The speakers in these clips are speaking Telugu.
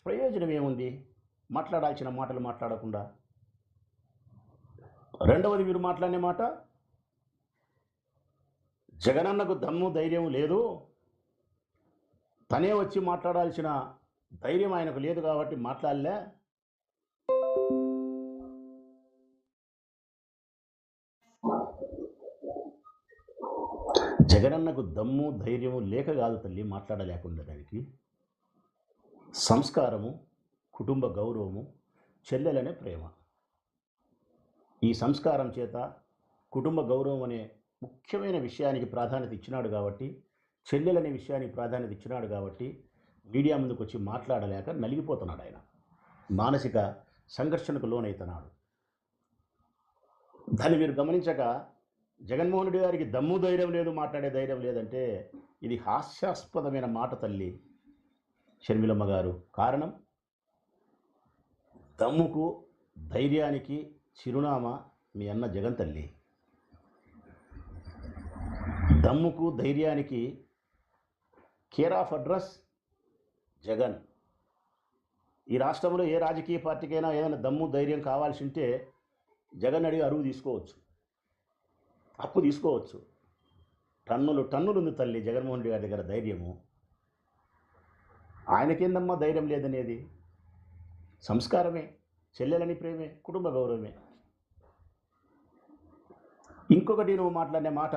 ప్రయోజనం ఏముంది మాట్లాడాల్సిన మాటలు మాట్లాడకుండా? రెండవది మీరు మాట్లాడిన మాట, జగనన్నకు దమ్ము ధైర్యం లేదు, తనే వచ్చి మాట్లాడాల్సిన ధైర్యం ఆయనకు లేదు కాబట్టి మాట్లాడలే. జగనన్నకు దమ్ము ధైర్యము లేక కాదు తల్లి మాట్లాడలేకుండా. దానికి సంస్కారము, కుటుంబ గౌరవము, చెల్లెలనే ప్రేమ. ఈ సంస్కారం చేత కుటుంబ గౌరవం అనే ముఖ్యమైన విషయానికి ప్రాధాన్యత ఇచ్చినాడు కాబట్టి, చెల్లెలనే విషయానికి ప్రాధాన్యత ఇచ్చినాడు కాబట్టి మీడియా ముందుకు వచ్చి మాట్లాడలేక నలిగిపోతున్నాడు. ఆయన మానసిక సంఘర్షణకు లోనవుతున్నాడు. దాన్ని మీరు గమనించక జగన్మోహన్ రెడ్డి గారికి దమ్ము ధైర్యం లేదు, మాట్లాడే ధైర్యం లేదంటే ఇది హాస్యాస్పదమైన మాట తల్లి షర్మిలమ్మ గారు. కారణం, దమ్ముకు ధైర్యానికి చిరునామా మీ అన్న జగన్ తల్లి. దమ్ముకు ధైర్యానికి కేర్ ఆఫ్ అడ్రస్ జగన్. ఈ రాష్ట్రంలో ఏ రాజకీయ పార్టీకైనా ఏదైనా దమ్ము ధైర్యం కావాల్సి ఉంటే జగన్ అడిగి అరువు తీసుకోవచ్చు, అప్పు తీసుకోవచ్చు. టన్నులు ఉంది తల్లి జగన్మోహన్ రెడ్డి గారి దగ్గర ధైర్యము. ఆయనకేందమ్మా ధైర్యం లేదనేది? సంస్కారమే, చెల్లెలని ప్రేమే, కుటుంబ గౌరవమే. ఇంకొకటి నువ్వు మాట్లాడిన మాట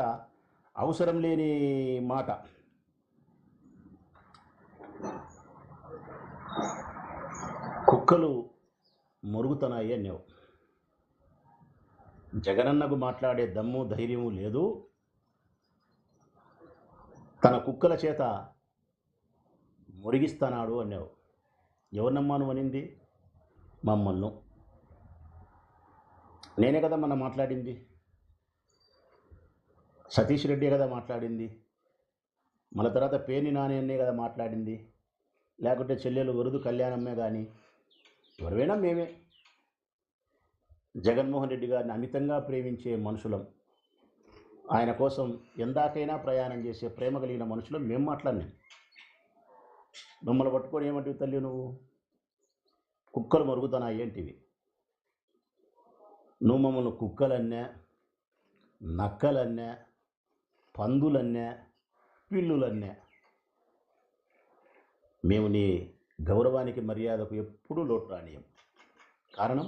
అవసరం లేని మాట. కుక్కలు మొరుగుతున్నాయి అన్నావు. జగనన్నకు మాట్లాడే దమ్ము ధైర్యము లేదు, తన కుక్కల చేత మురిగిస్తున్నాడు అన్నావు. ఎవరినమ్మా నువ్వు అనింది? మమ్మల్ని. నేనే కదా మొన్న మాట్లాడింది, సతీష్ రెడ్డి కదా మాట్లాడింది, మన తర్వాత పేర్ని నాని అన్నే కదా మాట్లాడింది, లేకుంటే చెల్లెలు వరుదు కళ్యాణమ్మే. కానీ ఎవరైనా మేమే జగన్మోహన్ రెడ్డి గారిని అమితంగా ప్రేమించే మనుషులం, ఆయన కోసం ఎందాకైనా ప్రయాణం చేసే ప్రేమ కలిగిన మనుషులం మేము మాట్లాడినాం. మమ్మల్ని పట్టుకొని ఏమంటివి తల్లి నువ్వు? కుక్కలు మరుగుతున్నాయి ఏంటివి? నువ్వు మమ్మల్ని కుక్కలన్నా, నక్కలన్నా, పందులన్నా, పిల్లులన్నా. మేము నీ గౌరవానికి మర్యాదకు ఎప్పుడూ లోటు రానియం. కారణం,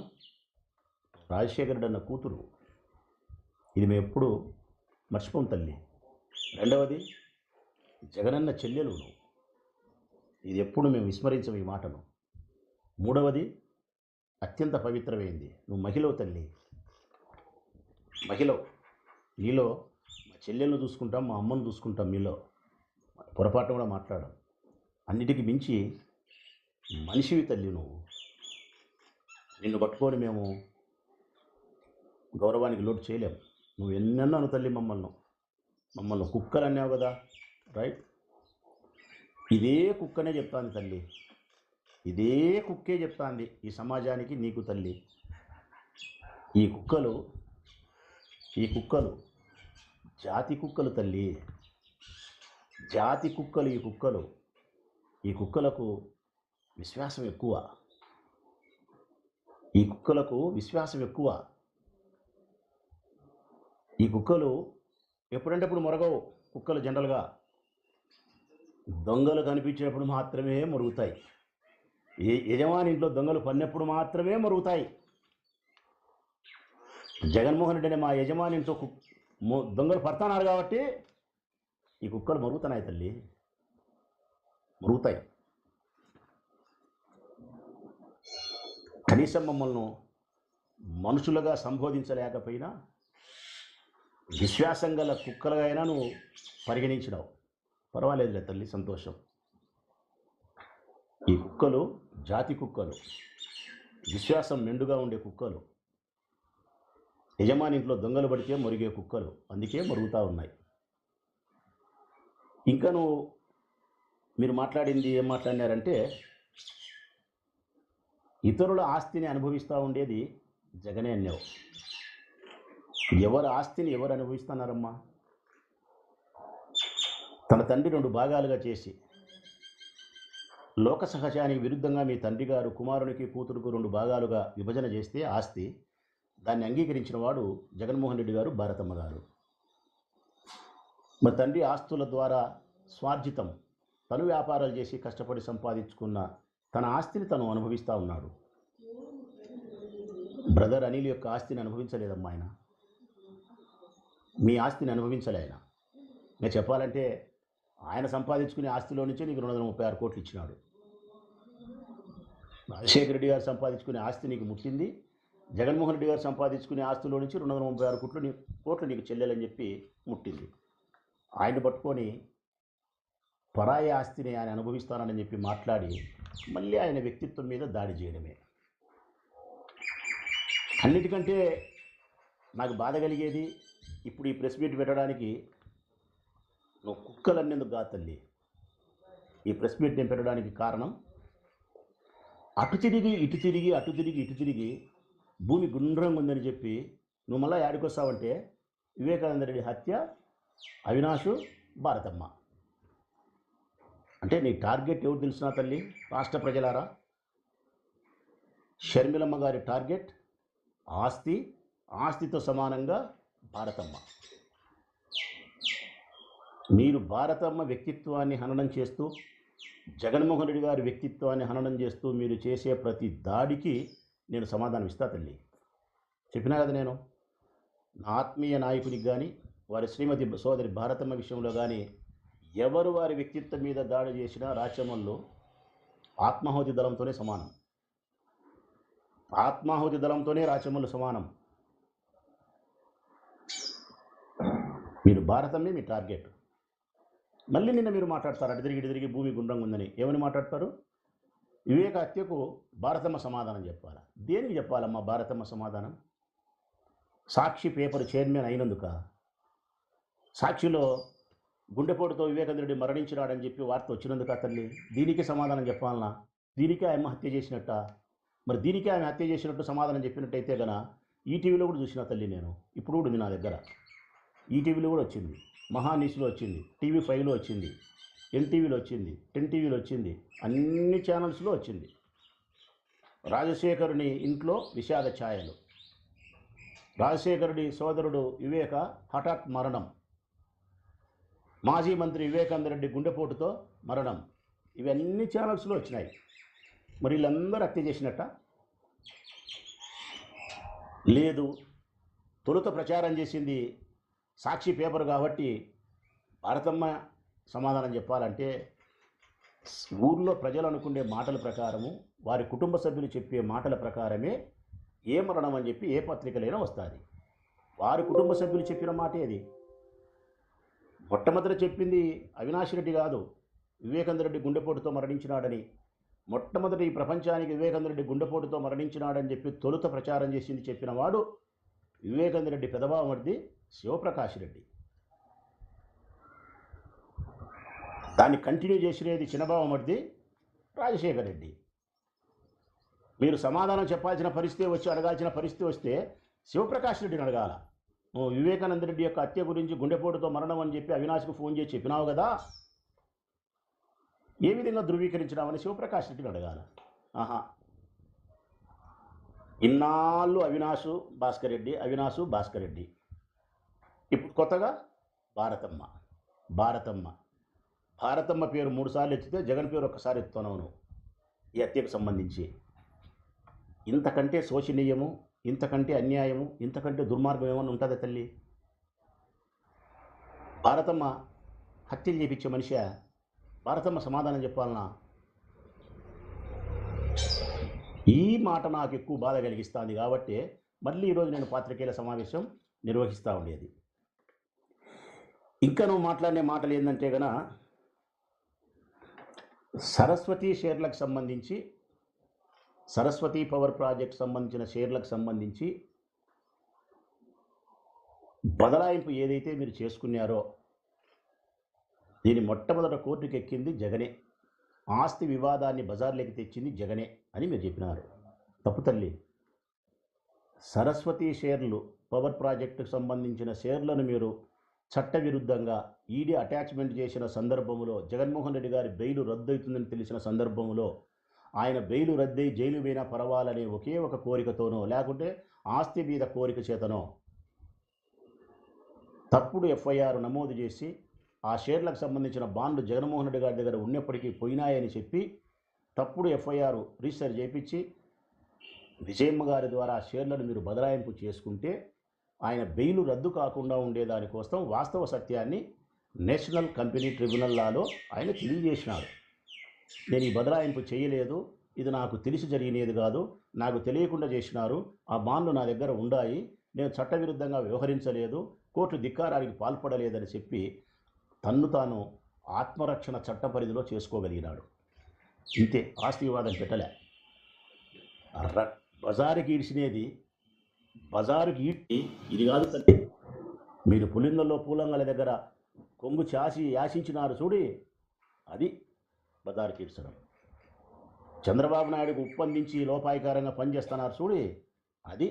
రాజశేఖరుడు అన్న కూతురు. ఇది మేము ఎప్పుడు మర్చిపోం తల్లి. రెండవది, జగనన్న చెల్లెలు నువ్వు. ఇది ఎప్పుడు మేము విస్మరించము ఈ మాటను. మూడవది, అత్యంత పవిత్రమైంది, నువ్వు మహిళవు తల్లి, మహిళవు. నీలో మా చెల్లెలను చూసుకుంటాం, మా అమ్మను చూసుకుంటాం, మీలో పొరపాటు కూడా మాట్లాడం. అన్నిటికీ మించి మనిషివి తల్లి నువ్వు. నిన్ను పట్టుకొని మేము గౌరవానికి లోటు చేయలేము. నువ్వు ఎన్నన్నాను తల్లి మమ్మల్ని కుక్కలు అన్నావు కదా, రైట్. ఇదే కుక్కనే చెప్తాంది తల్లి, ఇదే కుక్కే చెప్తాంది ఈ సమాజానికి, నీకు తల్లి. ఈ కుక్కలు జాతి కుక్కలు తల్లి, జాతి కుక్కలు. ఈ కుక్కలకు విశ్వాసం ఎక్కువ, ఈ కుక్కలు ఎప్పుడంటే అప్పుడు మొరగవు. కుక్కలు జనరల్గా దొంగలు కనిపించినప్పుడు మాత్రమే మొరుగుతాయి. యజమాని ఇంట్లో దొంగలు పడినప్పుడు మాత్రమే మొరుగుతాయి. జగన్మోహన్ రెడ్డి అనే మా యజమాని ఇంట్లో దొంగలు పడుతున్నారు కాబట్టి ఈ కుక్కలు మొరుగుతున్నాయి తల్లి, మొరుగుతాయి. కనీసం మమ్మల్ని మనుషులుగా సంబోధించలేకపోయినా విశ్వాసం గల కుక్కలుగా అయినా నువ్వు పరిగణించినావు. పర్వాలేదులే తల్లి, సంతోషం. ఈ కుక్కలు జాతి కుక్కలు, విశ్వాసం మెండుగా ఉండే కుక్కలు, యజమాని ఇంట్లో దొంగలు పడితే మొరిగే కుక్కలు, అందుకే మొరుగుతూ ఉన్నాయి. ఇంకా మీరు మాట్లాడింది ఏం మాట్లాడినారంటే, ఇతరుల ఆస్తిని అనుభవిస్తూ ఉండేది జగనే అన్నావు. ఎవరి ఆస్తిని ఎవరు అనుభవిస్తున్నారమ్మా? తన తండ్రి 2 భాగాలుగా చేసి లోక సహజానికి విరుద్ధంగా మీ తండ్రి గారు కుమారునికి కూతురుకు 2 భాగాలుగా విభజన చేస్తే ఆస్తి దాన్ని అంగీకరించిన వాడు జగన్మోహన్ రెడ్డి గారు, భారతమ్మ గారు. మరి తండ్రి ఆస్తుల ద్వారా స్వార్జితం తను వ్యాపారాలు చేసి కష్టపడి సంపాదించుకున్న తన ఆస్తిని తను అనుభవిస్తూ ఉన్నాడు. బ్రదర్ అనిల్ యొక్క ఆస్తిని అనుభవించలేదమ్మా ఆయన. మీ ఆస్తిని అనుభవించలే ఆయన. ఇంకా చెప్పాలంటే ఆయన సంపాదించుకునే ఆస్తిలో నుంచే నీకు 236 కోట్లు ఇచ్చినాడు. రాజశేఖర రెడ్డి గారు సంపాదించుకునే ఆస్తి నీకు ముట్టింది. జగన్మోహన్ రెడ్డి గారు సంపాదించుకునే ఆస్తిలో నుంచి 236 కోట్లు నీకు చెల్లెలని చెప్పి ముట్టింది. ఆయన పట్టుకొని పరాయి ఆస్తిని ఆయన అనుభవిస్తానని చెప్పి మాట్లాడి మళ్ళీ ఆయన వ్యక్తిత్వం మీద దాడి చేయడమే. అన్నిటికంటే నాకు బాధ కలిగేది, ఇప్పుడు ఈ ప్రెస్ మీట్ పెట్టడానికి నువ్వు కుక్కలన్నేందుకు కాదు తల్లి. ఈ ప్రెస్ మీట్ నేను పెట్టడానికి కారణం, అటు తిరిగి ఇటు తిరిగి అటు తిరిగి ఇటు తిరిగి భూమి గుండ్రంగా ఉందని చెప్పి నువ్వు మళ్ళీ యాడికొస్తావంటే వివేకానంద రెడ్డి హత్య, అవినాష్, భారతమ్మ. అంటే నీ టార్గెట్ ఎవరు తెలిసినా తల్లి, రాష్ట్ర ప్రజలారా, షర్మిలమ్మ గారి టార్గెట్ ఆస్తి, ఆస్తితో సమానంగా భారతమ్మ. మీరు భారతమ్మ వ్యక్తిత్వాన్ని హననం చేస్తూ, జగన్మోహన్ రెడ్డి గారి వ్యక్తిత్వాన్ని హననం చేస్తూ మీరు చేసే ప్రతి దాడికి నేను సమాధానం ఇస్తా తల్లి. చెప్పినా కదా, నేను నా ఆత్మీయ నాయకునికి కానీ వారి శ్రీమతి సోదరి భారతమ్మ విషయంలో కానీ ఎవరు వారి వ్యక్తిత్వం మీద దాడి చేసినా రాచమల్లు ఆత్మాహుతి దళంతోనే సమానం. ఆత్మాహుతి దళంతోనే రాచమల్లు సమానం. మీరు భారతమ్మే మీ టార్గెట్. మళ్ళీ నిన్న మీరు మాట్లాడతారు అటు తిరిగి ఇటు తిరిగి భూమి గుండ్రంగా ఉందని. ఏమని మాట్లాడతారు? వివేక హత్యకు భారతమ్మ సమాధానం చెప్పాలా? దేనికి చెప్పాలమ్మా భారతమ్మ సమాధానం? సాక్షి పేపర్ చైర్మన్ అయినందుక? సాక్షిలో గుండెపోటుతో వివేకానంద రెడ్డి మరణించినాడని చెప్పి వార్త వచ్చినందుక తల్లి? దీనికి సమాధానం చెప్పాలనా? దీనికే ఆమె హత్య చేసినట్ట? మరి దీనికే ఆమె హత్య చేసినట్టు సమాధానం చెప్పినట్టయితే గన ఈటీవీలో కూడా చూసిన తల్లి నేను. ఇప్పుడు కూడా ఉంది నా దగ్గర. ఈటీవీలో కూడా వచ్చింది, మహాన్యూస్లో వచ్చింది, టీవీ5లో వచ్చింది, ఎన్టీవీలో వచ్చింది, 10 టీవీలో వచ్చింది, అన్ని ఛానల్స్లో వచ్చింది. రాజశేఖరుని ఇంట్లో విషాద ఛాయలు, రాజశేఖరుడి సోదరుడు వివేక హఠాత్ మరణం, మాజీ మంత్రి వివేకానంద రెడ్డి గుండెపోటుతో మరణం, ఇవన్నీ ఛానల్స్లో వచ్చినాయి. మరి వీళ్ళందరూ హత్య చేసినట్ట? లేదు, తొలుత ప్రచారం చేసింది సాక్షి పేపర్ కాబట్టి భారతమ్మ సమాధానం చెప్పాలంటే ఊర్లో ప్రజలు అనుకునే మాటల ప్రకారము, వారి కుటుంబ సభ్యులు చెప్పే మాటల ప్రకారమే ఏ మరణం అని చెప్పి ఏ పత్రికలైనా వస్తుంది. వారి కుటుంబ సభ్యులు చెప్పిన మాటే అది. మొట్టమొదట చెప్పింది అవినాష్ రెడ్డి కాదు, వివేకానంద రెడ్డి గుండెపోటుతో మరణించినాడని. మొట్టమొదటి ఈ ప్రపంచానికి వివేకానంద రెడ్డి గుండెపోటుతో మరణించినాడని చెప్పి తొలుత ప్రచారం చేసింది చెప్పిన వాడు వివేకానంద రెడ్డి పెదబామర్ది శివప్రకాష్ రెడ్డి. దాన్ని కంటిన్యూ చేసినది చిన్నబామర్ది రాజశేఖర్ రెడ్డి. మీరు సమాధానం చెప్పాల్సిన పరిస్థితి వచ్చి అడగాల్సిన పరిస్థితి వస్తే శివప్రకాష్ రెడ్డిని అడగాల. నువ్వు వివేకానంద రెడ్డి యొక్క హత్య గురించి గుండెపోటుతో మరణం అని చెప్పి అవినాష్కు ఫోన్ చేసి చెప్పినావు కదా, ఏ విధంగా ధృవీకరించినావని శివప్రకాష్ రెడ్డిని అడగాల. ఆహా, ఇన్నాళ్ళు అవినాష్ భాస్కర్ రెడ్డి, అవినాష్ భాస్కర్ రెడ్డి, ఇప్పుడు కొత్తగా భారతమ్మ. భారతమ్మ భారతమ్మ పేరు 3 సార్లు ఎత్తితే జగన్ పేరు ఒక్కసారి ఎత్తున్నావు ఈ హత్యకు సంబంధించి. ఇంతకంటే శోచనీయము, ఇంతకంటే అన్యాయము, ఇంతకంటే దుర్మార్గం ఏమన్నా ఉంటుందా తల్లి? భారతమ్మ హత్యలు చేపించే మనిషి భారతమ్మ సమాధానం చెప్పాలనా? ఈ మాట నాకు ఎక్కువ బాధ కలిగిస్తుంది కాబట్టి మళ్ళీ ఈరోజు నేను పాత్రికేయుల సమావేశం నిర్వహిస్తూ ఉండేది. ఇంకా నువ్వు మాట్లాడే మాటలు ఏంటంటే గన సరస్వతి షేర్లకు సంబంధించి, సరస్వతి పవర్ ప్రాజెక్ట్ సంబంధించిన షేర్లకు సంబంధించి బదలాయింపు ఏదైతే మీరు చేసుకున్నారో దీని మొట్టమొదట కోర్టుకు ఎక్కింది జగనే, ఆస్తి వివాదాన్ని బజార్లోకి తెచ్చింది జగనే అని మీరు చెప్పినారు. తప్పు తల్లి. సరస్వతి షేర్లు, పవర్ ప్రాజెక్టుకు సంబంధించిన షేర్లను మీరు చట్టవిరుద్ధంగా ఈడీ అటాచ్మెంట్ చేసిన సందర్భంలో జగన్మోహన్ రెడ్డి గారి బెయిల్ రద్దవుతుందని తెలిసిన సందర్భంలో ఆయన బెయిల్ రద్దయి జైలు పోయినా పర్వాలనే ఒకే ఒక కోరికతోనో లేకుంటే ఆస్తి మీద కోరిక చేతనో తప్పుడు ఎఫ్ఐఆర్ నమోదు చేసి ఆ షేర్లకు సంబంధించిన బాండ్లు జగన్మోహన్ రెడ్డి గారి దగ్గర ఉన్నప్పటికీ పోయినాయని చెప్పి తప్పుడు ఎఫ్ఐఆర్ రిజిస్టర్ చేయించి విజయమ్మ గారి ద్వారా షేర్లను మీరు బదలాయింపు చేసుకుంటే ఆయన బెయిల్ రద్దు కాకుండా ఉండేదానికోసం వాస్తవ సత్యాన్ని నేషనల్ కంపెనీ ట్రిబ్యునల్ లాలో ఆయన తెలియజేసినాడు. నేను ఈ బదలాయింపు చేయలేదు, ఇది నాకు తెలిసి జరిగినది కాదు, నాకు తెలియకుండా చేసినారు, ఆ బాండ్లు నా దగ్గర ఉన్నాయి, నేను చట్టవిరుద్ధంగా వ్యవహరించలేదు, కోర్టు ధిక్కారానికి పాల్పడలేదని చెప్పి తన్ను తాను ఆత్మరక్షణ చట్ట పరిధిలో చేసుకోగలిగినాడు. ఇంతే, ఆస్తి వివాదం పెట్టలే. బజారుకి ఈడ్చినేది బజారుకి ఈడ్చి ఇది కాదు తల్లి. మీరు పులిందల్లో పూలంగల దగ్గర కొంగు చాసి యాశించినారు చూడి, అది బజారుకి ఈడ్చడం. చంద్రబాబు నాయుడుకు ఉప్పందించి లోపాయికారంగా పనిచేస్తున్నారు చూడి, అది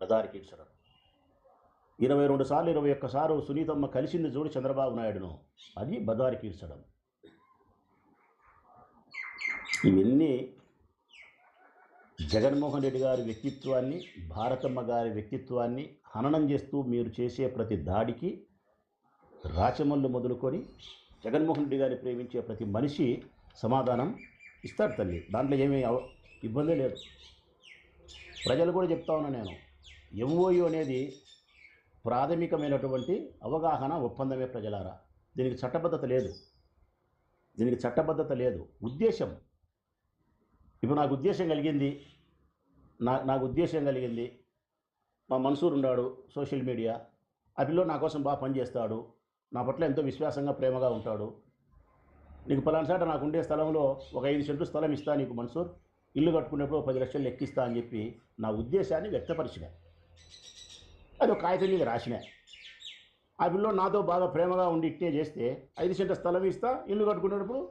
బజారుకి ఈడ్చడం. 22 సార్లు 21 సార్లు సునీతమ్మ కలిసింది చూడు చంద్రబాబు నాయుడును, అది బజారుకి ఈడ్చడం. ఇవన్నీ జగన్మోహన్ రెడ్డి గారి వ్యక్తిత్వాన్ని, భారతమ్మ గారి వ్యక్తిత్వాన్ని హననం చేస్తూ మీరు చేసే ప్రతి దాడికి రాచమల్లు మొదలుకొని జగన్మోహన్ రెడ్డి గారిని ప్రేమించే ప్రతి మనిషి సమాధానం ఇస్తాడు తల్లి. దాంట్లో ఏమీ ఇబ్బంది లేదు. ప్రజలు కూడా చెప్తా ఉన్నా నేను, ఎంఓయూ అనేది ప్రాథమికమైనటువంటి అవగాహన ఒప్పందమే ప్రజలారా. దీనికి చట్టబద్ధత లేదు. ఉద్దేశం, ఇప్పుడు నాకు ఉద్దేశం కలిగింది, నాకు ఉద్దేశం కలిగింది, మా మన్సూర్ ఉన్నాడు సోషల్ మీడియా, ఆ పిల్లోడు నా కోసం బాగా పనిచేస్తాడు, నా పట్ల ఎంతో విశ్వాసంగా ప్రేమగా ఉంటాడు, నీకు పలానా సాట నాకు ఉండే స్థలంలో ఒక 5 సెంట్లు స్థలం ఇస్తా, నీకు మన్సూర్ ఇల్లు కట్టుకునేప్పుడు 10 లక్షలు లెక్కిస్తా అని చెప్పి నా ఉద్దేశాన్ని వ్యక్తపరిచిన, అది ఒక కాగితం మీద రాసిన. ఆ పిల్లోడు నాతో బాగా ప్రేమగా ఉండి ఇట్టే చేస్తే 5 సెంట్ల స్థలం ఇస్తా, ఇల్లు కట్టుకునేటప్పుడు